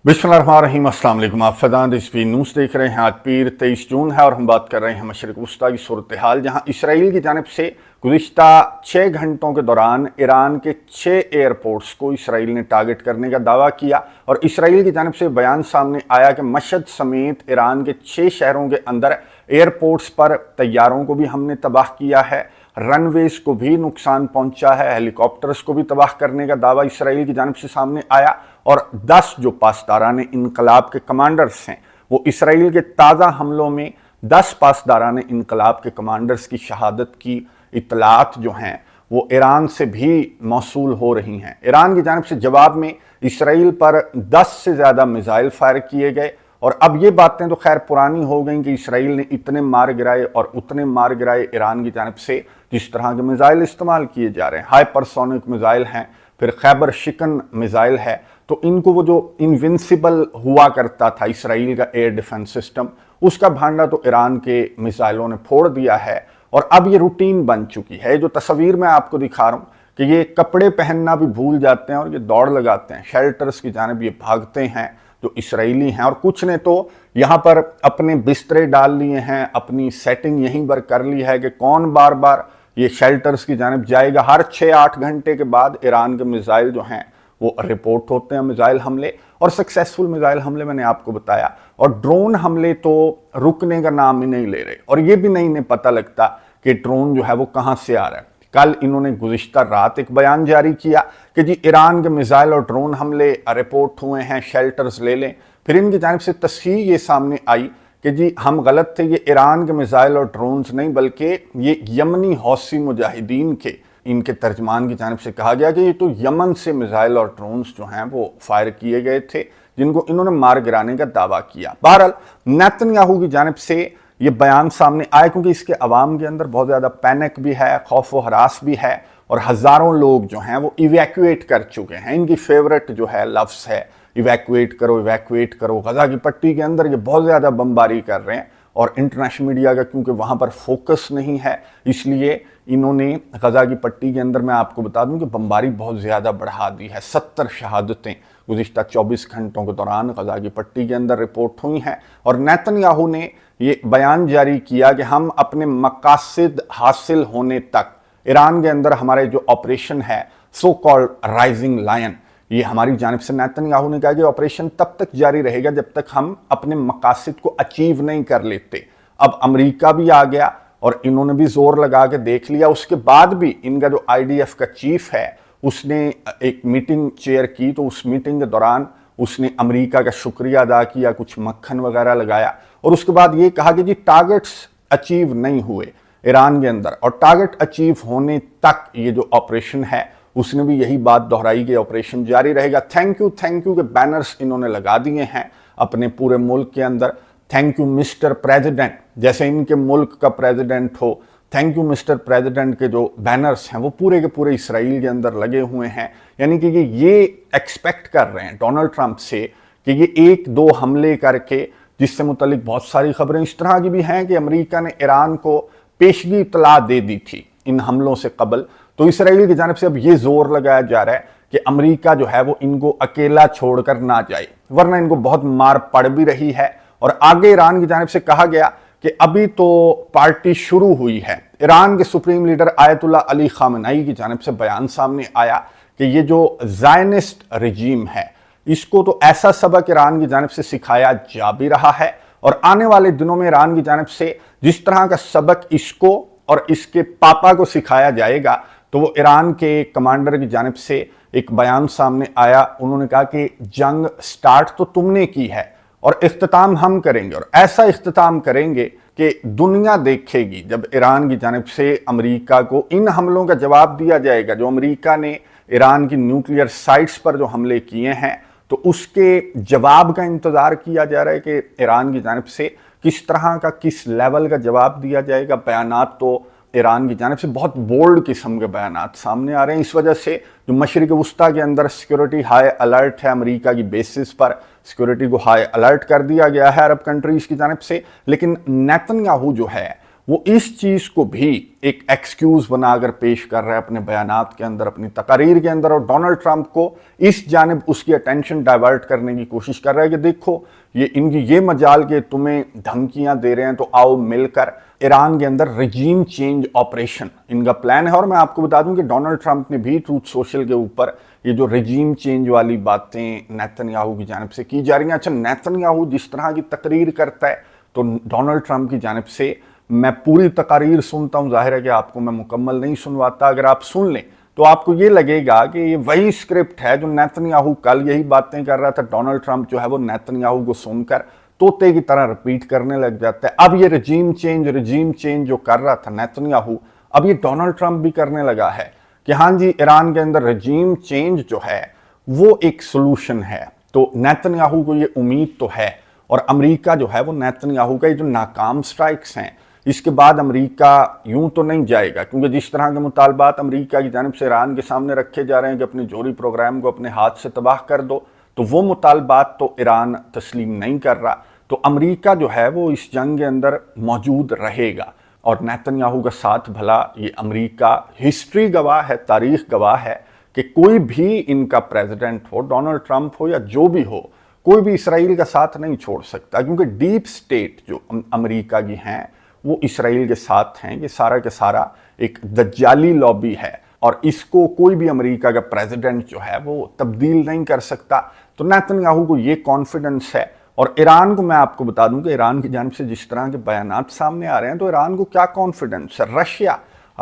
बिस्मिल्लाहिर्रहमानिर्रहीम, अस्सलाम वालेकुम। आप फदान रिजवी न्यूज़ देख रहे हैं। आज पीर 23 जून है और हम बात कर रहे हैं मशरिक़ वस्ता की सूरत हाल, जहाँ इसराइल की जानिब से गुज़िश्ता 6 घंटों के दौरान ईरान के 6 एयरपोर्ट्स को इसराइल ने टारगेट करने का दावा किया। और इसराइल की जानिब से बयान सामने आया कि मशहद समेत ईरान के 6 शहरों के अंदर एयरपोर्ट्स पर तैयारों को भी हमने तबाह किया है, रनवेज को भी नुकसान पहुंचा है, हेलीकॉप्टर्स को भी तबाह करने का दावा इसराइल की जानिब से सामने आया। और 10 जो पासदारान इनकलाब के कमांडर्स हैं, वो इसराइल के ताज़ा हमलों में 10 पासदारान इनकलाब के कमांडर्स की शहादत की इतलात जो हैं वो ईरान से भी मौसूल हो रही हैं। ईरान की जानिब से जवाब में इसराइल पर 10 से ज़्यादा मिसाइल फायर किए गए। और अब ये बातें तो खैर पुरानी हो गई कि इसराइल ने इतने मार गिराए और उतने मार गिराए। ईरान की जानिब से जिस तरह के मिसाइल इस्तेमाल किए जा रहे हैं, हाइपरसोनिक मिसाइल हैं, फिर खैबर शिकन मिसाइल है, तो इनको वो जो इनविंसिबल हुआ करता था इसराइल का एयर डिफेंस सिस्टम, उसका भांडा तो ईरान के मिसाइलों ने फोड़ दिया है। और अब ये रूटीन बन चुकी है। जो तस्वीर मैं आपको दिखा रहा हूँ कि ये कपड़े पहनना भी भूल जाते हैं और ये दौड़ लगाते हैं, शेल्टर्स की जानिब ये भागते हैं जो इसराइली हैं। और कुछ ने तो यहाँ पर अपने बिस्तरे डाल लिए हैं, अपनी सेटिंग यहीं पर कर ली है कि कौन बार बार ये शेल्टर्स की जानिब जाएगा। हर 6-8 घंटे के बाद ईरान के मिसाइल जो हैं वो रिपोर्ट होते हैं, मिसाइल हमले और सक्सेसफुल मिसाइल हमले मैंने आपको बताया। और ड्रोन हमले तो रुकने का नाम ही नहीं ले रहे, और ये भी नहीं इन्हें पता लगता कि ड्रोन जो है वो कहाँ से आ रहा है। कल इन्होंने गुज़िश्ता रात एक बयान जारी किया कि जी ईरान के मिसाइल और ड्रोन हमले रिपोर्ट हुए हैं, शेल्टर्स ले लें। फिर इनकी जानिब से तस्हीर ये सामने आई कि जी हम गलत थे, ये ईरान के मिसाइल और ड्रोन्स नहीं बल्कि ये यमनी हौसी मुजाहिदीन के, इनके तर्जमान की जानिब से कहा गया कि ये तो यमन से मिसाइल और ड्रोन्स जो हैं वो फायर किए गए थे, जिनको इन्होंने मार गिराने का दावा किया। बहरहाल नेतन्याहू की जानिब से ये बयान सामने आए क्योंकि इसके अवाम के अंदर बहुत ज़्यादा पैनिक भी है, खौफ व हरास भी है, और हज़ारों लोग जो हैं वो इवैक्यूएट कर चुके हैं। इनकी फेवरेट जो है लफ्ज़ है इवैक्यूएट करो, इवैक्यूएट करो। गज़ा की पट्टी के अंदर ये बहुत ज़्यादा बमबारी कर रहे हैं, और इंटरनेशनल मीडिया का क्योंकि वहाँ पर फोकस नहीं है, इसलिए इन्होंने गज़ा की पट्टी के अंदर, मैं आपको बता दूं कि बमबारी बहुत ज़्यादा बढ़ा दी है। 70 शहादतें गुज़िश्ता 24 घंटों के दौरान गज़ा की पट्टी के अंदर रिपोर्ट हुई हैं। और नेतन्याहू ने ये बयान जारी किया कि हम अपने मकासद हासिल होने तक ईरान के अंदर हमारे जो ऑपरेशन है सो कॉल्ड राइजिंग लायन, ये हमारी जानिब से नेतन्याहू ने कहा कि ऑपरेशन तब तक जारी रहेगा जब तक हम अपने मकासद को अचीव नहीं कर लेते। अब अमेरिका भी आ गया और इन्होंने भी जोर लगा के देख लिया। उसके बाद भी इनका जो IDF का चीफ है उसने एक मीटिंग चेयर की, तो उस मीटिंग के दौरान उसने अमेरिका का शुक्रिया अदा किया, कुछ मक्खन वगैरह लगाया, और उसके बाद ये कहा कि जी टारगेट्स अचीव नहीं हुए ईरान के अंदर, और टारगेट अचीव होने तक ये जो ऑपरेशन है उसने भी यही बात दोहराई कि ऑपरेशन जारी रहेगा। थैंक यू के बैनर्स इन्होंने लगा दिए हैं अपने पूरे मुल्क के अंदर। थैंक यू मिस्टर प्रेसिडेंट, जैसे इनके मुल्क का प्रेसिडेंट हो, थैंक यू मिस्टर प्रेसिडेंट के जो बैनर्स हैं वो पूरे के पूरे इसराइल के अंदर लगे हुए हैं। यानी कि ये एक्सपेक्ट कर रहे हैं डोनाल्ड ट्रंप से कि ये 1-2 हमले करके, जिससे मुतल्लिक बहुत सारी खबरें इस तरह की भी हैं कि अमेरिका ने ईरान को पेशगी इतला दे दी थी इन हमलों से कबल। तो इसराइल की जानिब से अब ये जोर लगाया जा रहा है कि अमेरिका जो है वो इनको अकेला छोड़कर ना जाए, वरना इनको बहुत मार पड़ भी रही है। और आगे ईरान की जानिब से कहा गया कि अभी तो पार्टी शुरू हुई है। ईरान के supreme leader Ayatollah Ali Khamenei की जानिब से बयान सामने आया कि ये जो ज़ायनिस्ट रजीम है इसको तो ऐसा सबक ईरान की जानिब से सिखाया जा भी रहा है, और आने वाले दिनों में ईरान की जानिब से जिस तरह का सबक इसको और इसके पापा को सिखाया जाएगा, तो वो ईरान के कमांडर की जानिब से एक बयान सामने आया। उन्होंने कहा कि जंग स्टार्ट तो तुमने की है और इख्तिताम हम करेंगे, और ऐसा इख्तिताम करेंगे कि दुनिया देखेगी जब ईरान की जानिब से अमेरिका को इन हमलों का जवाब दिया जाएगा। जो अमेरिका ने ईरान की न्यूक्लियर साइट्स पर जो हमले किए हैं, तो उसके जवाब का इंतज़ार किया जा रहा है कि ईरान की जानिब से किस तरह का, किस लेवल का जवाब दिया जाएगा। बयानात तो ईरान की जानिब से बहुत बोल्ड किस्म के बयानात सामने आ रहे हैं। इस वजह से जो मशरिक़ वस्ता के अंदर सिक्योरिटी हाई अलर्ट है, अमेरिका की बेसिस पर सिक्योरिटी को हाई अलर्ट कर दिया गया है अरब कंट्रीज़ की जानिब से। लेकिन नेतन्याहू जो है وہ اس چیز کو بھی ایک ایکسکیوز بنا کر پیش کر رہا ہے اپنے بیانات کے اندر، اپنی تقاریر کے اندر، اور ڈونلڈ ٹرمپ کو اس جانب اس کی اٹینشن ڈائیورٹ کرنے کی کوشش کر رہا ہے کہ دیکھو ان کی یہ مجال کہ تمہیں دھمکیاں دے رہے ہیں تو آؤ مل کر ایران کے اندر رجیم چینج آپریشن ان کا پلان ہے۔ اور میں آپ کو بتا دوں کہ ڈونلڈ ٹرمپ نے بھی ٹروتھ سوشل کے اوپر یہ جو رجیم چینج والی باتیں نیتن یاہو کی جانب سے کی جا رہی ہیں، اچھا نیتن یاہو جس طرح کی تقریر کرتا ہے تو ڈونلڈ ٹرمپ کی جانب سے میں پوری تقاریر سنتا ہوں، ظاہر ہے کہ آپ کو میں مکمل نہیں سنواتا، اگر آپ سن لیں تو آپ کو یہ لگے گا کہ یہ وہی سکرپٹ ہے جو نیتن یاہو کل یہی باتیں کر رہا تھا، ڈونلڈ ٹرمپ جو ہے وہ نیتن یاہو کو سن کر طوطے کی طرح رپیٹ کرنے لگ جاتا ہے۔ اب یہ رجیم چینج جو کر رہا تھا نیتن یاہو، اب یہ ڈونلڈ ٹرمپ بھی کرنے لگا ہے کہ ہاں جی ایران کے اندر رجیم چینج جو ہے وہ ایک سلوشن ہے۔ تو نیتن یاہو کو یہ امید تو ہے، اور امریکہ جو ہے وہ نیتن یاہو کا یہ جو ناکام سٹرائکس ہیں اس کے بعد امریکہ یوں تو نہیں جائے گا، کیونکہ جس طرح کے مطالبات امریکہ کی جانب سے ایران کے سامنے رکھے جا رہے ہیں کہ اپنے جوہری پروگرام کو اپنے ہاتھ سے تباہ کر دو، تو وہ مطالبات تو ایران تسلیم نہیں کر رہا، تو امریکہ جو ہے وہ اس جنگ کے اندر موجود رہے گا۔ اور نیتن یاہو کا ساتھ بھلا یہ امریکہ، ہسٹری گواہ ہے، تاریخ گواہ ہے کہ کوئی بھی ان کا پریزیڈنٹ ہو، ڈونلڈ ٹرمپ ہو یا جو بھی ہو، کوئی بھی اسرائیل کا ساتھ نہیں چھوڑ سکتا، کیونکہ ڈیپ سٹیٹ جو امریکہ کی ہیں وہ اسرائیل کے ساتھ ہیں۔ یہ سارا کے سارا ایک دجالی لابی ہے، اور اس کو کوئی بھی امریکہ کا پریزیڈنٹ جو ہے وہ تبدیل نہیں کر سکتا۔ تو نیتن یاہو کو یہ کانفیڈنس ہے، اور ایران کو میں آپ کو بتا دوں کہ ایران کی جانب سے جس طرح کے بیانات سامنے آ رہے ہیں تو ایران کو کیا کانفیڈنس ہے۔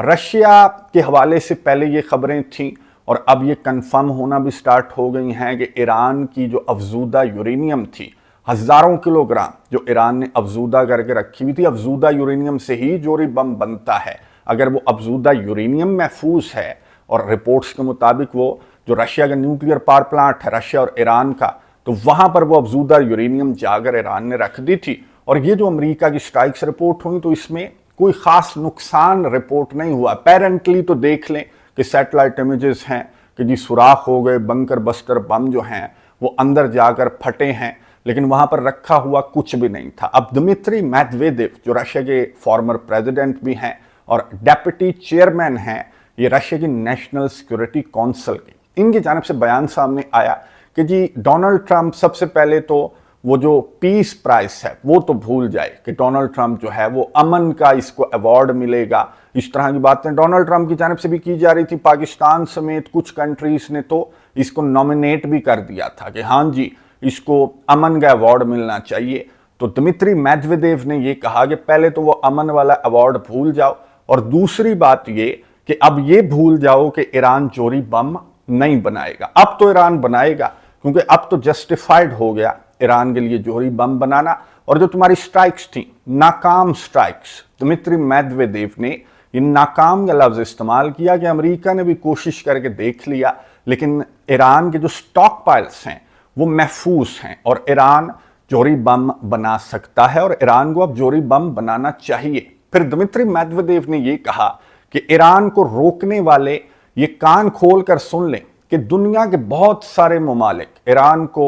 رشیا کے حوالے سے پہلے یہ خبریں تھیں، اور اب یہ کنفرم ہونا بھی سٹارٹ ہو گئی ہیں کہ ایران کی جو افزودہ یورینیم تھی، ہزاروں کلو گرام جو ایران نے افزودہ کر کے رکھی ہوئی تھی، افزودہ یورینیم سے ہی جوہری بم بنتا ہے۔ اگر وہ افزودہ یورینیم محفوظ ہے، اور رپورٹس کے مطابق وہ جو رشیا کا نیوکلیئر پاور پلانٹ ہے رشیا اور ایران کا، تو وہاں پر وہ افزودہ یورینیم جا کر ایران نے رکھ دی تھی، اور یہ جو امریکہ کی سٹرائکس رپورٹ ہوئی تو اس میں کوئی خاص نقصان رپورٹ نہیں ہوا۔ اپیرنٹلی تو دیکھ لیں کہ سیٹلائٹ امیجز ہیں کہ جی سوراخ ہو گئے، بنکر بسٹر بم جو ہیں وہ اندر جا کر پھٹے ہیں، لیکن وہاں پر رکھا ہوا کچھ بھی نہیں تھا۔ اب دمتری میدویدیو جو رشیا کے فارمر پریزیڈنٹ بھی ہیں اور ڈیپٹی چیئرمین ہیں یہ رشیا کی نیشنل سیکورٹی کونسل کی، ان کی جانب سے بیان سامنے آیا کہ جی ڈونلڈ ٹرمپ سب سے پہلے تو وہ جو پیس پرائز ہے وہ تو بھول جائے کہ ڈونلڈ ٹرمپ جو ہے وہ امن کا اس کو ایوارڈ ملے گا۔ اس طرح کی باتیں ڈونلڈ ٹرمپ کی جانب سے بھی کی جا رہی تھی، پاکستان سمیت کچھ کنٹریز نے تو اس کو نومینیٹ بھی کر دیا تھا کہ ہاں جی اس کو امن کا ایوارڈ ملنا چاہیے۔ تو دمتری میدویدیو نے یہ کہا کہ پہلے تو وہ امن والا ایوارڈ بھول جاؤ، اور دوسری بات یہ کہ اب یہ بھول جاؤ کہ ایران جوہری بم نہیں بنائے گا۔ اب تو ایران بنائے گا، کیونکہ اب تو جسٹیفائیڈ ہو گیا ایران کے لیے جوہری بم بنانا۔ اور جو تمہاری سٹرائکس تھیں، ناکام سٹرائکس، دمتری میدویدیو نے یہ ناکام کا لفظ استعمال کیا کہ امریکہ نے بھی کوشش کر کے دیکھ لیا، لیکن ایران کے جو سٹاک پائلز ہیں وہ محفوظ ہیں، اور ایران جوہری بم بنا سکتا ہے، اور ایران کو اب جوہری بم بنانا چاہیے۔ پھر دمتری میدویدیو نے یہ کہا کہ ایران کو روکنے والے یہ کان کھول کر سن لیں کہ دنیا کے بہت سارے ممالک ایران کو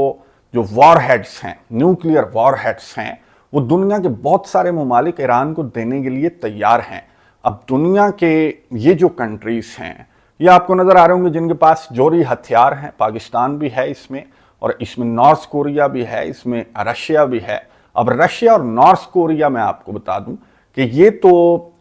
جو وار ہیڈز ہیں، نیوکلیئر وار ہیڈز ہیں، وہ دنیا کے بہت سارے ممالک ایران کو دینے کے لیے تیار ہیں۔ اب دنیا کے یہ جو کنٹریز ہیں یہ آپ کو نظر آ رہے ہوں گے جن کے پاس جوہری ہتھیار ہیں، پاکستان بھی ہے اس میں، اور اس میں نارتھ کوریا بھی ہے، اس میں رشیا بھی ہے۔ اب رشیا اور نارتھ کوریا میں آپ کو بتا دوں کہ یہ تو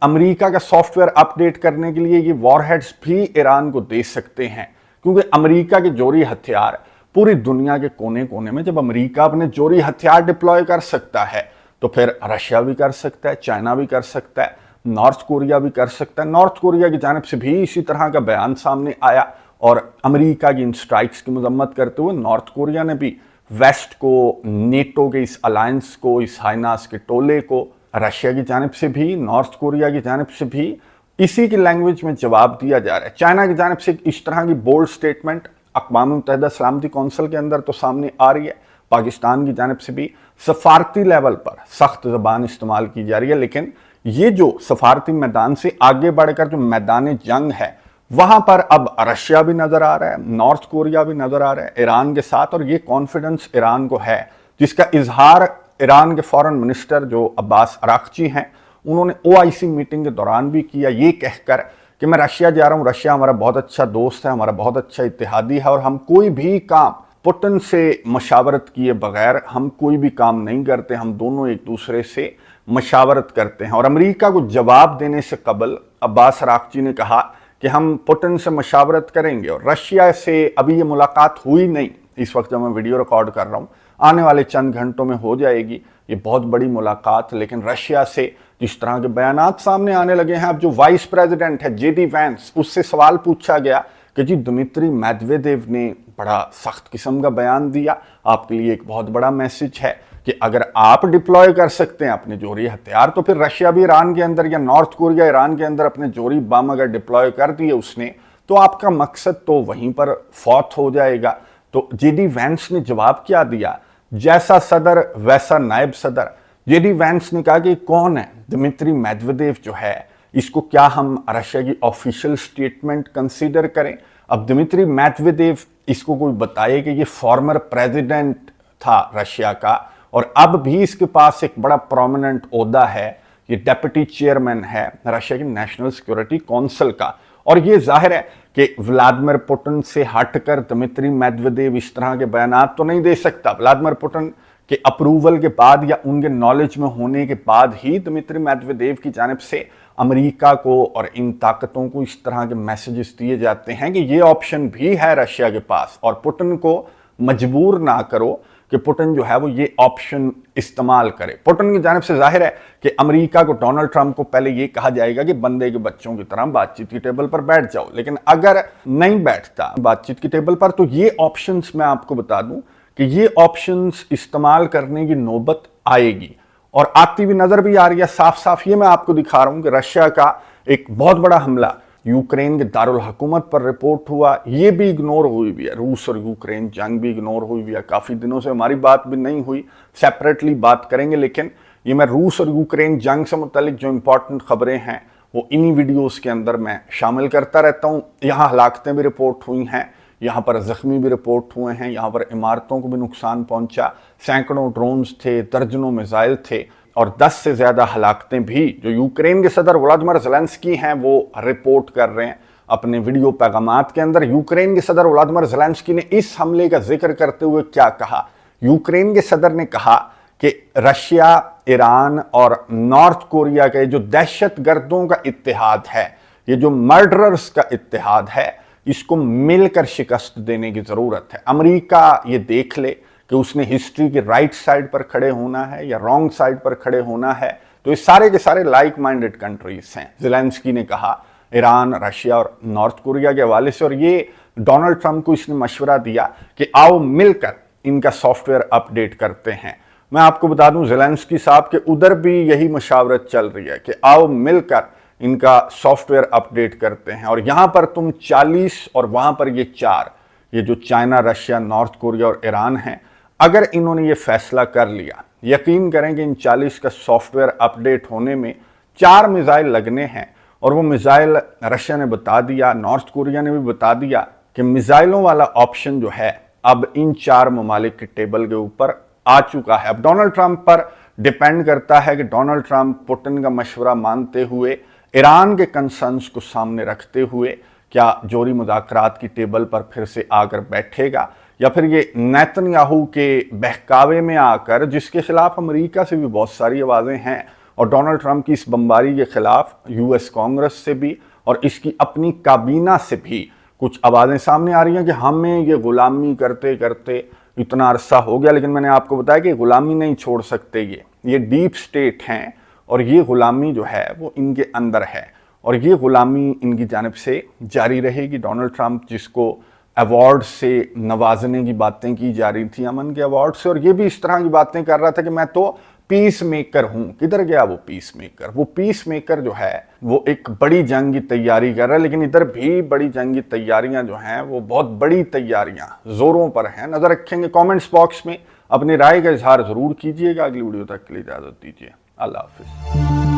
امریکہ کا سافٹ ویئر اپ ڈیٹ کرنے کے لیے یہ وار ہیڈز بھی ایران کو دے سکتے ہیں، کیونکہ امریکہ کے جوہری ہتھیار پوری دنیا کے کونے کونے میں، جب امریکہ اپنے جوہری ہتھیار ڈپلوائے کر سکتا ہے تو پھر رشیا بھی کر سکتا ہے، چائنا بھی کر سکتا ہے، نارتھ کوریا بھی کر سکتا ہے۔ نارتھ کوریا کی جانب سے بھی اسی طرح کا بیان سامنے آیا، اور امریکہ کی ان سٹرائکس کی مذمت کرتے ہوئے نارتھ کوریا نے بھی ویسٹ کو، نیٹو کے اس الائنس کو، اس ہائناس کے ٹولے کو، رشیا کی جانب سے بھی، نارتھ کوریا کی جانب سے بھی اسی کی لینگویج میں جواب دیا جا رہا ہے۔ چائنا کی جانب سے اس طرح کی بولڈ سٹیٹمنٹ اقوام متحدہ سلامتی کونسل کے اندر تو سامنے آ رہی ہے، پاکستان کی جانب سے بھی سفارتی لیول پر سخت زبان استعمال کی جا رہی ہے، لیکن یہ جو سفارتی میدان سے آگے بڑھ کر جو میدان جنگ ہے وہاں پر اب رشیا بھی نظر آ رہا ہے، نارتھ کوریا بھی نظر آ رہا ہے ایران کے ساتھ، اور یہ کانفیڈنس ایران کو ہے، جس کا اظہار ایران کے فارن منسٹر جو عباس اراغچی ہیں उन्होंने OIC मीटिंग के दौरान भी किया, ये कहकर कि मैं रशिया जा रहा हूँ, रशिया हमारा बहुत अच्छा दोस्त है, हमारा बहुत अच्छा इत्तेहादी है और हम कोई भी काम पुतिन से मशावरत किए बगैर हम कोई भी काम नहीं करते, हम दोनों एक दूसरे से मशावरत करते हैं। और अमेरिका को जवाब देने से कबल अब्बास अराक्ची ने कहा कि हम पुतिन से मशावरत करेंगे। और रशिया से अभी ये मुलाकात हुई नहीं, इस वक्त जब मैं वीडियो रिकॉर्ड कर रहा हूँ, आने वाले चंद घंटों में हो जाएगी ये बहुत बड़ी मुलाकात। लेकिन रशिया से जिस तरह के बयानात सामने आने लगे हैं, अब जो वाइस प्रेसिडेंट है JD वैंस, उससे सवाल पूछा गया कि जी दिमित्री मेदवेदेव ने बड़ा सख्त किस्म का बयान दिया, आपके लिए एक बहुत बड़ा मैसेज है कि अगर आप डिप्लॉय कर सकते हैं अपने जोहरी हथियार, तो फिर रशिया भी ईरान के अंदर या नॉर्थ कोरिया ईरान के अंदर अपने जोहरी बम अगर डिप्लॉय कर दिए उसने, तो आपका मकसद तो वहीं पर फौत हो जाएगा। तो JD वैंस ने जवाब क्या दिया, जैसा सदर वैसा नायब सदर। JD वैंस ने कहा कि कौन है दिमित्री मेदवेदेव जो है, इसको क्या हम रशिया की ऑफिशियल स्टेटमेंट कंसीडर करें। अब दिमित्री मेदवेदेव, इसको कोई बताए कि ये फॉर्मर प्रेसिडेंट था रशिया का और अब भी इसके पास एक बड़ा प्रोमिनेंट ओहदा है, ये डेप्यूटी चेयरमैन है रशिया की नेशनल सिक्योरिटी काउंसिल का। और ये जाहिर है कि व्लादिमीर पुतिन से हटकर दिमित्री मेदवेदेव इस तरह के बयानात तो नहीं दे सकता। व्लादिमीर पुतिन के अप्रूवल के बाद या उनके नॉलेज में होने के बाद ही दिमित्री मेदवेदेव की जानिब से अमेरिका को और इन ताकतों को इस तरह के मैसेजेस दिए जाते हैं कि ये ऑप्शन भी है रशिया के पास और पुतिन को मजबूर ना करो कि पुतिन जो है वो ये ऑप्शन इस्तेमाल करे। पुतिन की जानिब से जाहिर है कि अमेरिका को, डोनाल्ड ट्रंप को पहले ये कहा जाएगा कि बंदे के बच्चों की तरह बातचीत की टेबल पर बैठ जाओ, लेकिन अगर नहीं बैठता बातचीत की टेबल पर तो ये ऑप्शंस मैं आपको बता दूं कि ये ऑप्शंस इस्तेमाल करने की नौबत आएगी और आती हुई नजर भी आ रही है साफ साफ। ये मैं आपको दिखा रहा हूं कि रशिया का एक बहुत बड़ा हमला यूक्रेन के दारुल हुकूमत पर रिपोर्ट हुआ, ये भी इग्नोर हुई भी है। रूस और यूक्रेन जंग भी इग्नोर हुई भी है, काफ़ी दिनों से हमारी बात भी नहीं हुई, सेपरेटली बात करेंगे, लेकिन ये मैं रूस और यूक्रेन जंग से मुतालिक जो इंपॉर्टेंट खबरें हैं वो इन्हीं वीडियोस के अंदर मैं शामिल करता रहता हूँ। यहाँ हलाकतें भी रिपोर्ट हुई हैं, यहाँ पर जख्मी भी रिपोर्ट हुए हैं, यहाँ पर इमारतों को भी नुकसान पहुँचा, सैकड़ों ड्रोन्स थे, दर्जनों मिसाइल थे और 10 से ज़्यादा हलाकतें भी जो यूक्रेन के सदर व्लादिमीर ज़ेलेंस्की हैं वो रिपोर्ट कर रहे हैं अपने वीडियो पैगामात के अंदर। यूक्रेन के सदर व्लादिमीर ज़ेलेंस्की ने इस हमले का जिक्र करते हुए क्या कहा, यूक्रेन के सदर ने कहा कि रशिया, ईरान और नॉर्थ कोरिया के जो दहशतगर्दों का इत्तेहाद है, ये जो मर्डरर्स का इत्तेहाद है, इसको मिलकर शिकस्त देने की ज़रूरत है। अमेरिका ये देख ले कि उसने हिस्ट्री की राइट साइड पर खड़े होना है या रॉन्ग साइड पर खड़े होना है, तो ये सारे के सारे लाइक माइंडेड कंट्रीज हैं। ज़ेलेंस्की ने कहा ईरान, रशिया और नॉर्थ कोरिया के हवाले से, और ये डोनाल्ड ट्रंप को इसने मशवरा दिया कि आओ मिलकर इनका सॉफ्टवेयर अपडेट करते हैं। मैं आपको बता दूं ज़ेलेंस्की साहब के उधर भी यही मशावरत चल रही है कि आओ मिलकर इनका सॉफ्टवेयर अपडेट करते हैं, और यहाँ पर तुम 40 और वहाँ पर ये 4, ये जो चाइना, रशिया, नॉर्थ कोरिया और ईरान हैं, अगर इन्होंने ये फैसला कर लिया, यकीन करें कि इन 40 का सॉफ्टवेयर अपडेट होने में 4 मिसाइल लगने हैं। और वो मिसाइल रशिया ने बता दिया, नॉर्थ कोरिया ने भी बता दिया कि मिसाइलों वाला ऑप्शन जो है अब इन 4 ममालिक के टेबल के ऊपर आ चुका है। अब डोनाल्ड ट्रंप पर डिपेंड करता है कि डोनाल्ड ट्रंप पुतिन का मशवरा मानते हुए, ईरान के कंसर्न्स को सामने रखते हुए क्या जोरी मुज़ाकरात की टेबल पर फिर से आकर बैठेगा, या फिर ये नेतन्याहू के बहकावे में आकर, जिसके खिलाफ अमेरिका से भी बहुत सारी आवाज़ें हैं और डोनाल्ड ट्रंप की इस बमबारी के खिलाफ US कांग्रेस से भी और इसकी अपनी काबीना से भी कुछ आवाज़ें सामने आ रही हैं कि हमें ये गुलामी करते करते इतना अरसा हो गया। लेकिन मैंने आपको बताया कि गुलामी नहीं छोड़ सकते, ये डीप स्टेट हैं और ये गुलामी जो है वो इनके अंदर है और ये गुलामी इनकी जानिब से जारी रहेगी। डोनाल्ड ट्रंप जिसको अवार्ड से नवाजने की बातें की जा रही थी, अमन के अवार्ड से, और ये भी इस तरह की बातें कर रहा था कि मैं तो पीस मेकर हूं। किधर गया वो पीस मेकर? वो पीस मेकर जो है वो एक बड़ी जंग की तैयारी कर रहा है, लेकिन इधर भी बड़ी जंग की तैयारियां जो हैं वो बहुत बड़ी तैयारियां जोरों पर हैं। नजर रखेंगे, कमेंट्स बॉक्स में अपनी राय का इजहार जरूर कीजिएगा। अगली वीडियो तक के लिए इजाजत दीजिए। अल्लाह हाफिज।